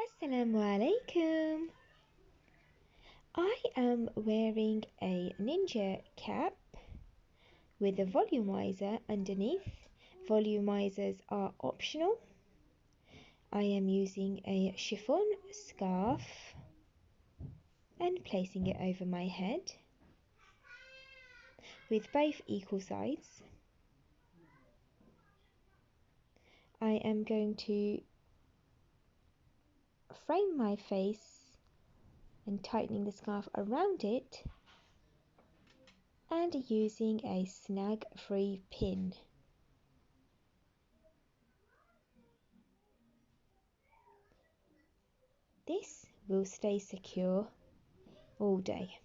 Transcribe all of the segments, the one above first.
Assalamu alaikum. I am wearing a ninja cap with a volumizer underneath. Volumizers are optional. I am using a chiffon scarf and placing it over my head with both equal sides. I am going to frame my face and tightening the scarf around it and using a snag-free pin. This will stay secure all day.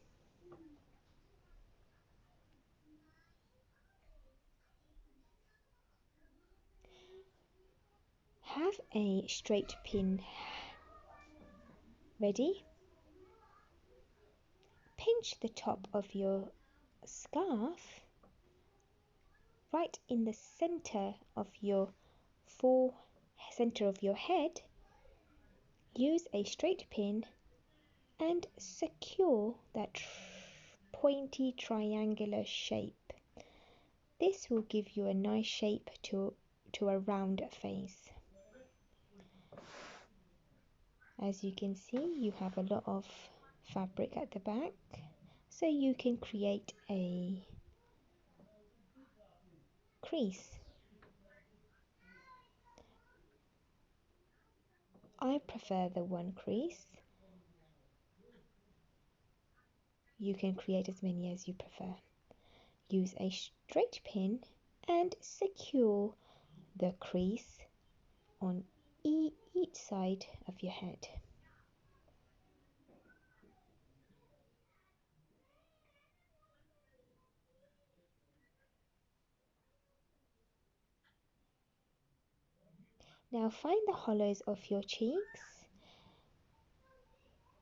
Have a straight pin ready. Pinch the top of your scarf right in the center of your head. Use a straight pin and secure that pointy triangular shape. This will give you a nice shape to a round face. As you can see, you have a lot of fabric at the back, so you can create a crease. I prefer the one crease. You can create as many as you prefer. Use a straight pin and secure the crease on each side of your head. Now find the hollows of your cheeks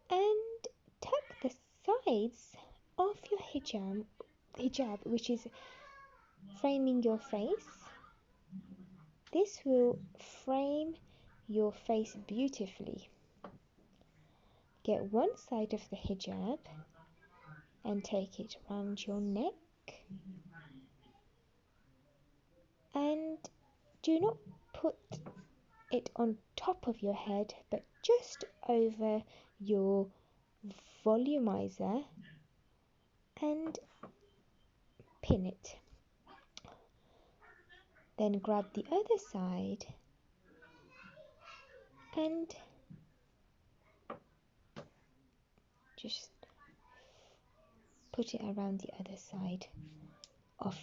and tuck the sides of your hijab, which is framing your face. This will frame your face beautifully. Get one side of the hijab and take it around your neck, and do not put it on top of your head but just over your volumizer and pin it. Then grab the other side and just put it around the other side of